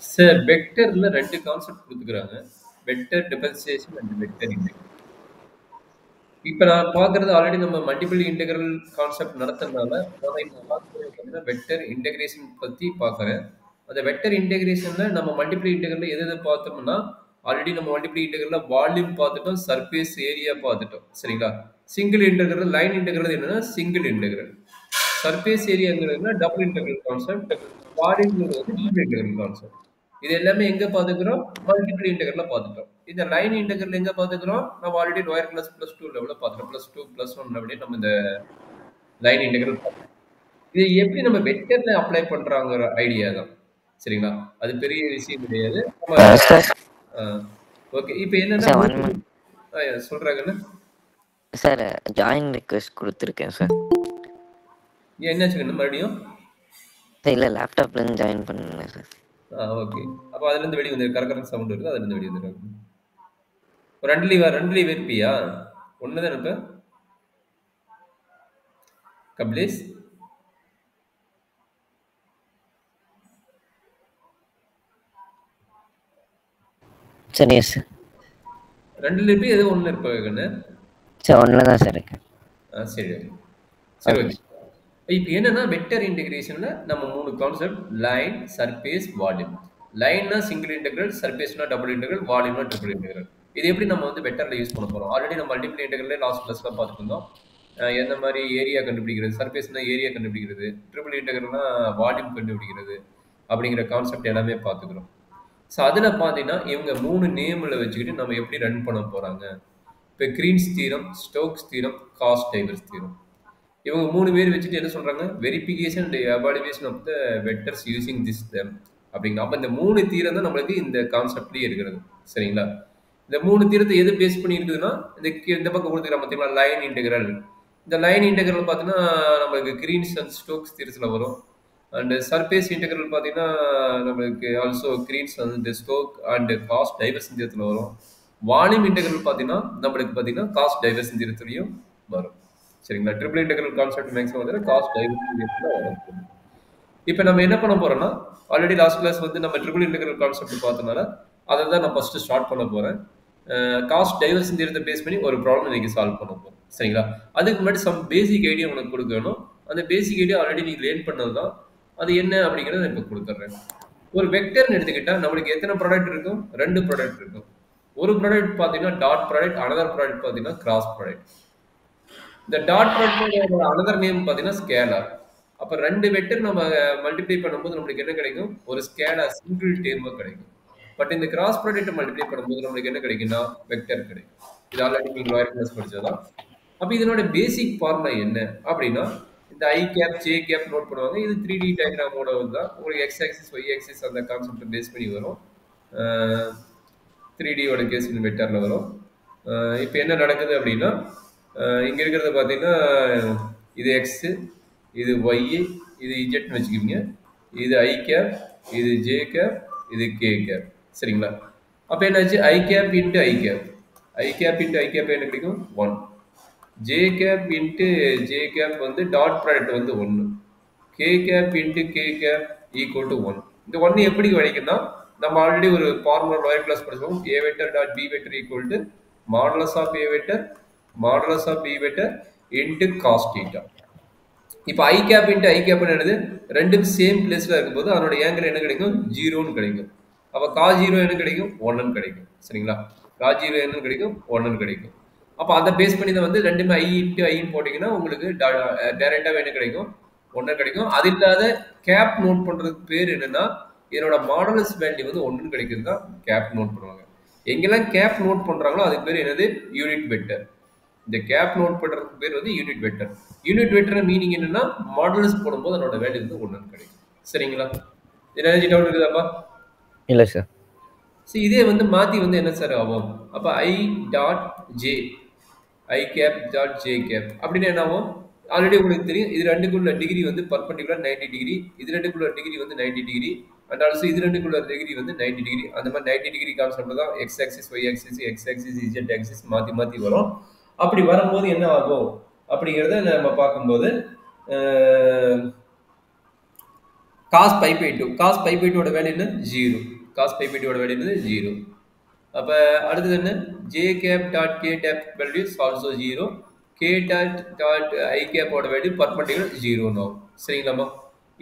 Sir வெக்டர்ல 2 concept குடுத்துருக்காங்க. Vector differentiation and vector integral. இப்ப நான் பார்க்கிறது ஆல்ரெடி நம்ம மல்டிபிள் இன்டெக்ரல் கான்செப்ட் நடத்துறதுனால, நாம இப்ப பார்க்கிறது பார்த்தீங்கன்னா, வெக்டர் இன்டகிரேஷன் பத்தி பார்க்குறேன். அந்த வெக்டர் இன்டகிரேஷன்ல நம்ம மல்டிபிள் இன்டெக்ரல்ல எது எது பார்த்தோம்னா, ஆல்ரெடி நம்ம மல்டிபிள் இன்டெக்ரல்ல வால்யூம் பார்த்துட்டோம், சர்ஃபேஸ் ஏரியா பார்த்துட்டோம். சரிங்களா? சிங்கிள் இன்டெக்ரல், லைன் இன்டெக்ரல் என்னன்னா சிங்கிள் இன்டெக்ரல். சர்ஃபேஸ் ஏரியாங்கிறதுனா டபுள் இன்டெக்ரல் கான்செப்ட். வால்யூம்ங்கிறது வந்து டபுள் இன்டெக்ரல் கான்செப்ட். இது எல்லாமே எங்க பார்த்துக்கிறோம்? மல்டிபிள் இன்டெக்ரல்ல பார்த்துட்டோம். இந்த லைன் இன்டெக்ரல் எங்க பார்த்துக்கிறோம்? நம்ம already lower class plus two லெவலில் பார்த்துட்டோம். ப்ளஸ் டூ ப்ளஸ் ஒன் அப்படின்னு நம்ம இந்த லைன் இன்டெக்ரல் பார்த்துட்டோம். இது எப்படி நம்ம வெக்டர்ல அப்ளை பண்றாங்கிற ஐடியா தான். சரிங்களா? அது பெரிய விஷயம் கிடையாது. நம்ம சார் ஓகே. இப்போ என்னன்னா சார் 1 மந்த் சொல்றாங்கன்னு சார் ஜாயின் ரிக்வெஸ்ட் கொடுத்துருக்கேன் சார். என்னாச்சுங்கன்னு மறுபடியும் சார் இல்லை லேப்டாப்லேருந்து ஜாயின் பண்ணுங்க சார். ஓகே. அப்போ அதுலேருந்து வெளியே வந்து கரகரன் சவுண்ட் வருது, அதுலேருந்து வெளியே வந்துடுறாங்க. ரெண்டு லீவ் இருப்பியா? ஒன்று தான் இப்போ கபிலேஷ் சரி எஸ் சார். ரெண்டு இருப்பி ஏதோ ஒன்று இருப்பாங்கன்னு சார் ஒன்றில் தான் சார் இருக்கேன். சரி சரி ஓகே. இப்போ என்னன்னா வெக்டர் இன்டெகிரேஷன்ல நம்ம 3 கான்செப்ட்: லைன், சர்ஃபேஸ், வால்யூம். லைன்னா சிங்கிள் இன்டெகிரல், சர்ஃபேஸ்னா டபுள் இன்டெகிரல், வால்யூம்னா ட்ரிபிள் இன்டெகிரல். இது எப்படி நம்ம வந்து வெக்டர்ல யூஸ் பண்ண போறோம்? ஆல்ரெடி நம்ம மல்டிபிள் இன்டெகிரல்ல லாஸ்ட் கிளாஸ்ல பார்த்துட்டு இருந்தோம். எந்த மாதிரி ஏரியா கண்டுபிடிக்கிறது, சர்ஃபேஸ்னா ஏரியா கண்டுபிடிக்கிறது, ட்ரிபிள் இன்டெகிரல்னா வால்யூம் கண்டுபிடிக்கிறது அப்படிங்கிற கான்செப்ட் எல்லாமே பார்த்துக்கிறோம். ஸோ அதில் பார்த்தீங்கன்னா இவங்க 3 நேமில் வச்சுக்கிட்டு நம்ம எப்படி ரன் பண்ண போகிறாங்க. இப்போ கிரீன்ஸ் தீரம், ஸ்டோக்ஸ் தீரம், காஸ்ட் டைவர்ஸ் தீரம். இவங்க 3 பேர் வச்சுட்டு என்ன சொல்கிறாங்க? Verification and evaluation of the vectors using this them அப்படிங்க. அப்போ இந்த 3 தீரம் தான் நம்மளுக்கு இந்த கான்செப்ட்லேயே இருக்கிறது. சரிங்களா? இந்த 3 தீரத்தை எது பேஸ் பண்ணி இருக்குதுன்னா, இந்த பக்கம் கொடுத்துக்கிறோம் பார்த்தீங்களா, லைன் இன்டெகிரல். இந்த லைன் இன்டெகிரல் பார்த்தீங்கன்னா நம்மளுக்கு கிரீன்ஸ் அண்ட் ஸ்டோக்ஸ் தீரத்தில் வரும். அண்ட் சர்ஃபேஸ் இன்டெகிரல் பார்த்தீங்கன்னா நம்மளுக்கு ஆல்சோ கிரீன்ஸ் வந்து ஸ்டோக் அண்ட் காஸ்ட் டைவர்சன் தீரத்தில் வரும். வால்யூம் இன்டெகிரல் பார்த்தீங்கன்னா நம்மளுக்கு பார்த்தீங்கன்னா காஸ்ட் டைவர்சன் தீரத்துலையும் வரும். சரிங்களா? ட்ரிபிள் இன்டெகிரல் கான்செப்ட் மேக்ஸிமம் வந்து காஸ்ட் டைவர்சன் தீரத்தில் வரும். இப்போ நம்ம என்ன பண்ண போறோம்னா, ஆல்ரெடி லாஸ்ட் கிளாஸ் வந்து நம்ம ட்ரிபிள் இன்டெகிரல் கான்செப்ட் பார்த்தனால அதை தான் நான் ஃபர்ஸ்ட் ஸ்டார்ட் பண்ண போறேன். காஸ்ட் டைவர்சன் தீரத்தை பேஸ் பண்ணி ஒரு ப்ராப்ளம் இன்னைக்கு சால்வ் பண்ண போறோம். சரிங்களா? அதுக்கு முன்னாடி சம் பேசிக் ஐடியா உனக்கு கொடுக்கணும். அந்த பேசிக் ஐடியா ஆல்ரெடி நீ லேர்ன் பண்ணது தான். அது என்ன அப்படிங்கிறத நான் இப்போ கொடுத்துட்றேன். ஒரு வெக்டர்னு எடுத்துக்கிட்டா நம்மளுக்கு எத்தனை ப்ராடக்ட் இருக்கும்? 2 ப்ராடக்ட் இருக்கும். ஒரு ப்ராடக்ட் பார்த்தீங்கன்னா டாட் ப்ராடக்ட், அனதர் ப்ராடக்ட் பார்த்தீங்கன்னா கிராஸ் ப்ராடக்ட். இந்த டாட் ப்ராடக்ட் அனதர் நேம் பார்த்தீங்கன்னா ஸ்கேலார். அப்போ 2 வெக்டர் நம்ம மல்டிப்ளை பண்ணும்போது நம்மளுக்கு என்ன கிடைக்கும்? ஒரு ஸ்கேலார் சிங்கிள் டேர்மாக கிடைக்கும். பட் இந்த கிராஸ் ப்ராடக்ட் மல்டிப்ளை பண்ணும்போது நம்மளுக்கு என்ன கிடைக்கும்னா வெக்டர் கிடைக்கும். இது ஆல்ரெடி நீங்கள் லோயர் கிளாஸ் படிச்சதான். அப்போ இதனோட பேசிக் ஃபார்முலா என்ன அப்படின்னா, இந்த ஐ கேப் ஜே கேப் நோட் பண்ணுவாங்க. இது 3D டயக்ராமோட தான் உங்களுக்கு எக்ஸ் ஆக்சிஸ் ஒய் ஆக்சிஸ் அந்த கான்செப்டை பேஸ் பண்ணி வரும். 3Dயோட கேஸ் வெக்டரில் வரும். இப்போ என்ன நடக்குது அப்படின்னா, இங்கே இருக்கிறத பார்த்தீங்கன்னா இது எக்ஸு, இது ஒய்யு, இது இஜெட்னு வச்சுக்கிங்க. இது ஐ கேப், இது ஜே கேப், இது கே கேப். சரிங்களா? அப்போ என்னாச்சு? I cap into I cap, I cap into I cap என்ன கிடைக்கும்? 1. J cap into J cap வந்து டாட் ப்ராடக்ட் வந்து 1. K cap into K cap equal to 1. இந்த 1 எப்படி கிடைக்கும்னா, நம்ம ஆல்ரெடி ஒரு ஃபார்முலா லோயர் கிளாஸ் படிச்சோம். A vector dot B vector equal to modulus of A vector modulus of B vector into cos theta. இப்போ I cap into I cap என்னது? ரெண்டும் same பிளேஸ்ல இருக்கும்போது அதனோட ஏங்கிள் என்ன கிடைக்கும்? 0ன்னு கிடைக்கும். அப்போ காஸ் 0 என்ன கிடைக்கும்? 1ன்னு கிடைக்கும். சரிங்களா? காஸ் 0 என்ன கிடைக்கும்? 1ன்னு கிடைக்கும். அப்போ அதை பேஸ் பண்ணி தான் வந்து ரெண்டுமே ஐ இன்ட்டு ஐன்னு போட்டிங்கன்னா உங்களுக்கு டைரெக்டாக என்ன கிடைக்கும்? 1 கிடைக்கும். அது இல்லாத கேப் நோட் பண்ணுறதுக்கு பேர் என்னன்னா, இதனோட மாடலஸ் வேல்யூ வந்து 1ன்னு கிடைக்கிறது தான் கேப் நோட் பண்ணுவாங்க. எங்கெல்லாம் கேப் நோட் பண்ணுறாங்களோ அதுக்கு பேர் என்னது? Unit vector. இந்த கேப் நோட் பண்ணுறதுக்கு பேர் வந்து unit vector. Unit vector meaning என்னன்னா, மாடலஸ் போடும்போது அதனோட வேல்யூ வந்து 1ன்னு கிடைக்கும். சரிங்களா? என்ன டவுட் இருக்குதாப்பா? இல்லை சார். சரி, இதே வந்து மாற்றி வந்து என்ன சார் ஆகும்? அப்போ I dot J, I gap dot j cap அப்படின்னு என்ன ஆகும்? ஆல்ரெடி உங்களுக்கு தெரியும், இது ரெண்டுக்குள்ள டிகிரி வந்து பர்பண்டிகுலர் 90 டிகிரி, இது ரெண்டுக்குள்ள டிகிரி வந்து 90 டிகிரி, அண்ட் ஆல்சோ இது ரெண்டுக்குள்ள டிகிரி வந்து 90 டிகிரி. அந்த மாதிரி 90 டிகிரி கான்செப்ட் தான் X axis Y axis X axis Z axis மாற்றி மாற்றி வரும். அப்படி வரும்போது என்ன ஆகும் அப்படிங்கிறத நம்ம பார்க்கும்போது cos pi by two cos pi by டூவோட வேல்யூ என்ன 0. காஸ் பை பை டூவோட வேல்யூ என்னது 0. அப்போ அடுத்தது என்ன J cap dot K cap value is also 0. K dot I கேப்போட வேல்யூ பர்பண்டிகுலர் 0 சரிங்களாமா.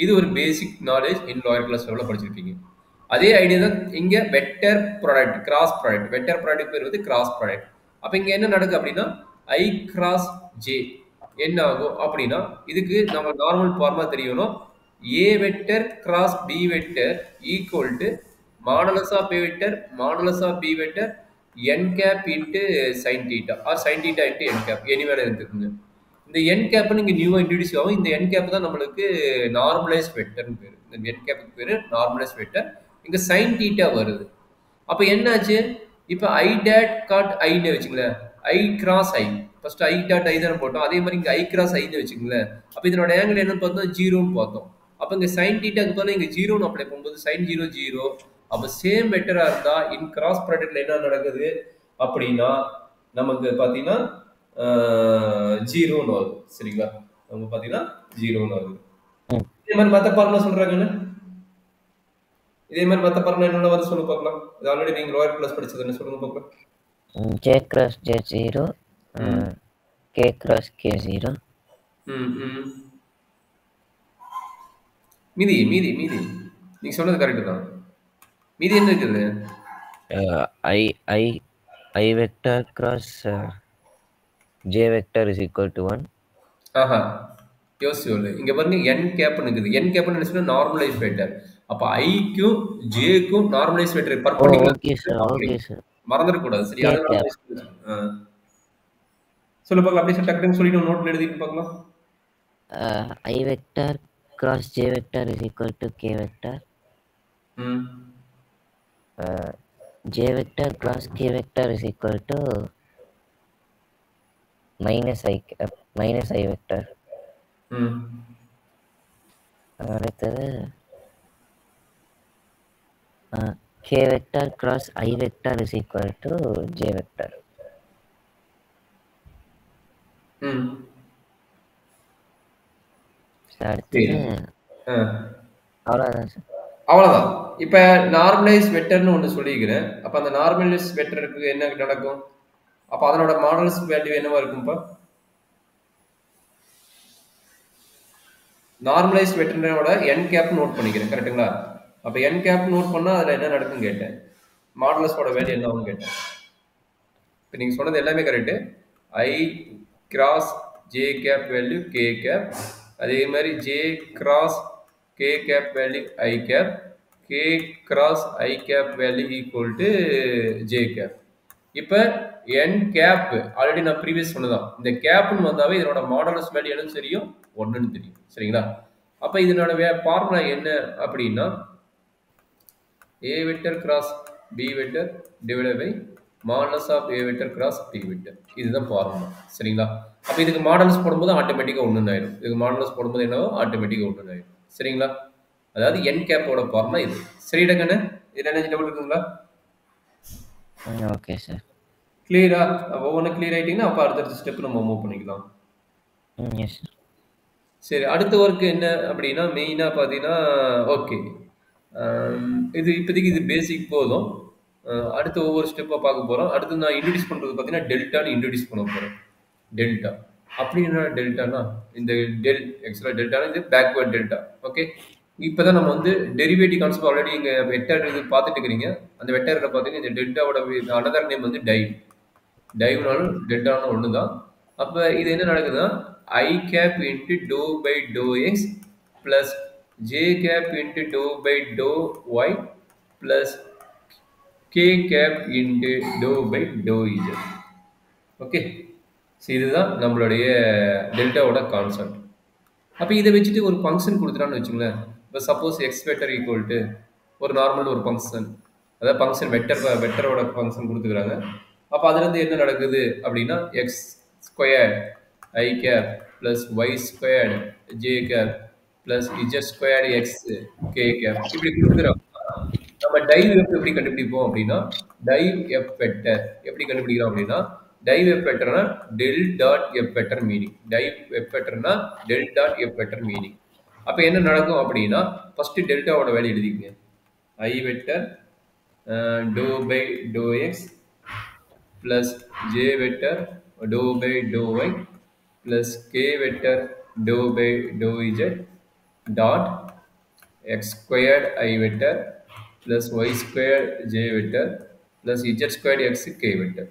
இது ஒரு basic knowledge in lower class லெவலில் படிச்சிருக்கீங்க. அதே ஐடியா தான் இங்கே vector product cross product. Vector product பேர் வந்து கிராஸ் ப்ராடக்ட். அப்போ இங்கே என்ன நடக்குது அப்படின்னா ஐ கிராஸ் ஜே என்ன ஆகும் அப்படின்னா இதுக்கு நம்ம நார்மல் ஃபார்மா தெரியணும். A vector cross B vector equal to modulus of A vector modulus of B vector n cap into sine theta or sine theta into n cap any வேலை இருக்குங்க. இந்த n கேப்னு இங்கே நியூவாக இன்ட்ரடியூஸ் ஆகும். இந்த n கேப் தான் நம்மளுக்கு normalise வெக்டர்னு பேர். இந்த n கேப்புக்கு பேர் நார்மலைஸ் வெக்டர். இங்கே சைன் தீட்டா வருது. அப்போ என்னாச்சு இப்போ ஐ டேட் காட் ஐன்னு வச்சுங்களேன். I cross I first I dot I தானே போட்டோம். அதே மாதிரி இங்கே ஐ கிராஸ் ஐன்னு வச்சுங்களேன். அப்போ இதனோட ஆங்கிள் என்னன்னு பார்த்தோம் 0ன்னு பார்த்தோம். அப்போ இங்கே சைன் தீட்டாக்கு பதிலாக இங்கே 0ன்னு அப்ளை பண்ணும்போது சைன் 0 0. அப்போ சேம் வெக்டராக இருந்தால் இன் கிராஸ் ப்ராடக்ட்ல என்ன நடக்குது அப்படின்னா நமக்கு பார்த்தீங்கன்னா 0ன்னு வருது சரிங்களா. நம்ம பார்த்தீங்கன்னா 0ன்னு வருது. இதே மாதிரி மற்ற ஃபார்முலா சொல்றாங்கன்னு இதே மாதிரி மற்ற ஃபார்முலா என்னென்ன வருது சொல்லுங்க பார்க்கலாம். இது ஆல்ரெடி நீங்கள் லோயர் கிளாஸ் படிச்சது என்ன சொல்லுங்க பார்க்கலாம். J cross J 0, K cross K 0. மீதி மீதி மீதி நீங்க சொன்னது கரெக்ட் தான். மீதி என்ன இருக்குது? I I I vector cross J vector is equal to 1. ஆஹா யோசிச்சு சொல்லு. இங்க பாருங்க n கேப்னு இருக்குது. n கேப்னு நினைச்சுன்னா நார்மலைஸ் வெக்டர். அப்ப ஐக்கும் ஜேக்கும் normalise vector perpendicular. Okay sir okay sir மறந்துடக்கூடாது சரியா. சொல்லு பார்க்கலாம். அப்படியே டக்குன்னு சொல்லிட்டு நோட்ல எழுதிட்டு பார்க்கலாம். I vector cross J vector is equal to K vector. J vector cross K vector is equal to minus I vector. அடுத்தது K vector cross I vector is equal to J vector. அடுத்தது அவ்வளோதான் sir. அவ்வளோதான். இப்போ normalise வெக்டர்னு ஒன்று சொல்லிக்கிறேன். அப்போ அந்த normalise வெக்டருக்கு என்ன நடக்கும்? அப்போ அதனோட மாடல்ஸ் வேல்யூ என்னவா இருக்கும்ப்பா? நார்மலைஸ் வெக்டரோட n கேப் நோட் பண்ணிக்கிறேன் கரெக்டுங்களா. அப்போ n கேப் நோட் பண்ணால் அதில் என்ன நடக்குன்னு கேட்டேன். மாடலஸோட வேல்யூ என்னன்னு கேட்டேன். இப்போ நீங்கள் சொன்னது எல்லாமே correct. I cross J cap value K cap. அதே மாதிரி J cross K cap value I cap. K cross I cap value equal to J cap. இப்போ n கேப் ஆல்ரெடி நான் ப்ரீவியஸ் சொன்னதான். இந்த கேப்னு வந்தாவே இதனோட மாடலஸ் வேல்யூ என்னன்னு தெரியும் 1ன்னு தெரியும் சரிங்களா. அப்போ இதனோட ஃபார்முலா என்ன அப்படின்னா a vector cross b vector divided by modulus of a vector cross b vector. இதுதான் ஃபார்முலா சரிங்களா. அப்போ இதுக்கு மாடல்ஸ் போடும்போது ஆட்டோமேட்டிக்காக ஒன்று ஆயிடும். இதுக்கு மாடல்ஸ் போடும்போது என்னவோ ஆட்டோமேட்டிக்காக ஒன்று ஆயிடும் சரிங்களா. அதாவது n கேப்போட ஃபார்முலா இது. சரிடாங்கண்ணே இதில் என்ன டவுட் இருக்குங்களா? ஓகே சார் கிளியரா? ஒவ்வொன்றும் கிளியர் ஆகிட்டிங்கன்னா அப்போ அடுத்தடுத்த ஸ்டெப் நம்ம மூவ் பண்ணிக்கலாம். சரி அடுத்த ஒர்க்கு என்ன அப்படின்னா மெயினாக பார்த்தீங்கன்னா ஓகே இது இப்போதைக்கு இது பேசிக் போதும். அடுத்து ஒவ்வொரு ஸ்டெப்பாக பார்க்க போகிறோம். அடுத்து நான் இன்ட்ரடியூஸ் பண்ணுறது பார்த்தீங்கன்னா டெல்டான்னு இன்ட்ரடியூஸ் பண்ண போகிறேன். டெல்டா அப்படின்னா டெல்டானா இந்த ஆக்சுவலாக டெல்டானா இது பேக்வேர்ட் டெல்டா. ஓகே இப்போ தான் நம்ம வந்து டெரிவேட்டிவ் கான்செப்ட் ஆல்ரெடி இங்கே வெக்டர் இது பார்த்துட்டு இருக்கிறீங்க. அந்த வெக்டரில் பார்த்தீங்கன்னா இந்த டெல்டாவோட அனதர் நேம் வந்து டைவ்னாலும் டெல்டானும் ஒன்று தான். அப்போ இது என்ன நடக்குதுன்னா I cap into doe by to X plus J cap into doe by to Y plus K cap into doe by doe Z. Okay so இதுதான் நம்மளுடைய டெல்டாவோட கான்செப்ட். அப்போ இதை வச்சுட்டு ஒரு ஃபங்க்ஷன் கொடுத்துட்டான்னு வச்சுங்களேன். இப்போ suppose X vector equal to ஒரு நார்மல் ஒரு ஃபங்க்ஷன், அதாவது ஃபங்க்ஷன் வெக்டரோட ஃபங்க்ஷன் கொடுத்துக்கிறாங்க. அப்போ அதுலேருந்து என்ன நடக்குது அப்படின்னா X square I cap plus Y squared J cap plus Z squared X K cap இப்படி கொடுக்குறாங்க. நம்ம டைவ் எஃப் எப்படி கண்டுபிடிப்போம் அப்படின்னா டைவ் எஃப் வெக்டர் எப்படி கண்டுபிடிக்கிறோம் அப்படின்னா டைவ் எஃப் வெக்டர்னா del dot F vector meaning. Div F வெக்டர்னா del dot F vector meaning. அப்போ என்ன நடக்கும் அப்படின்னா ஃபர்ஸ்ட் டெல்டாவோட வேல்யூ எழுதிக்கங்க. I vector doe by to X plus J vector doe by to Y plus K vector doe by to Z dot X squared I vector plus Y squared J vector plus Z squared X K vector.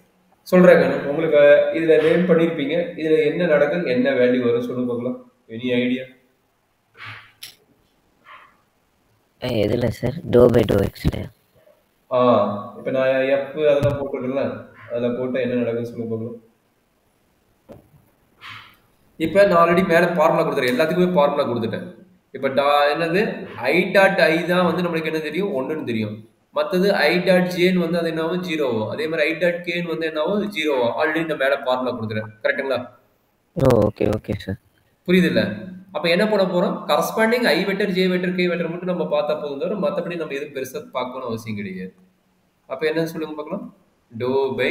சொல்றேங்க, உங்களுக்கு இதுல name பண்ணிருப்பீங்க. இதுல என்ன நடக்கும், என்ன value வரும் சொல்லுங்க பார்க்கலாம். Any idea? எதுல சார்? டோ பை டோ எக்ஸ்ல. இப்போ நான் எஃப் அதெல்லாம் போட்டுருக்கேன்ல, அதில் போட்டால் என்ன நடக்குன்னு சொல்லுங்க பார்க்கலாம். இப்போ நான் ஆல்ரெடி மேலே ஃபார்முலா கொடுத்துட்டேன், எல்லாத்துக்குமே ஃபார்முலா கொடுத்துட்டேன். இப்போ என்னது ஐ டாட் ஐ தான் வந்து நம்மளுக்கு என்ன தெரியும், ஒன்றுன்னு தெரியும். மற்றது ஐ டாட் ஜேன்னு வந்து அது என்னாவும் ஜீரோவும், அதே மாதிரி ஐ டாட் கேன்னு வந்து என்னாவும் ஜீரோவும். ஆல்ரெடி நான் மேலே ஃபார்முலா கொடுத்துட்டேன், கரெக்டுங்களா? Okay okay sir. புரியுது இல்லை? அப்போ என்ன பண்ண போகிறோம், corresponding I vector J vector K vector மட்டும் நம்ம பார்த்தா போதும் தவிர மற்றபடி நம்ம எதுவும் பெருசாக பார்க்கணும் அவசியம் கிடையாது. அப்போ என்ன சொல்லுங்க பார்க்கலாம். Do by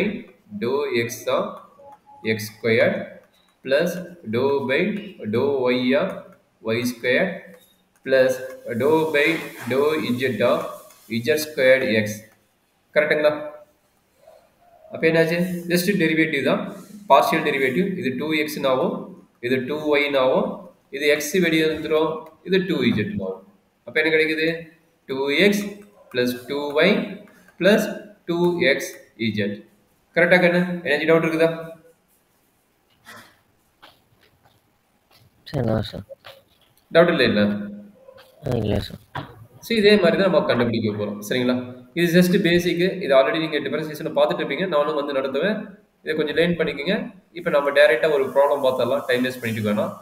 to X of X square plus do by to Y of Y square plus do by to Z of Z square X. கரெக்டுங்களா? அப்போ என்னாச்சு, ஜஸ்ட் டெரிவேட்டிவ் தான், பார்ஷியல் டெரிவேட்டிவ். இது 2x-னாவும் இது 2y-னாவும் இது எக்ஸ் வெளியே வந்துடும், இது 2z-னாவும். அப்போ என்ன கிடைக்குது, 2x plus 2y plus 2xz. கரெக்டா கண்ணு? எனர்ஜி டவுட் இருக்குதா? சார் டவுட் இல்லை இல்லை சார். ஸோ இதே மாதிரி தான் நம்ம கண்டுபிடிக்க போகிறோம், சரிங்களா? இது ஜஸ்ட் பேசிக்கு. இது ஆல்ரெடி நீங்கள் டிஃபரன்சியேஷனை பார்த்துட்டு இருப்பீங்க, நானும் வந்து நடத்துவேன். இதை கொஞ்சம் லேர்ன் பண்ணிக்கோங்க. இப்போ நம்ம டேரெக்டாக ஒரு ப்ராப்ளம் பார்த்தரலாம், டைம் வேஸ்ட் பண்ணிட்டு வேணாம்.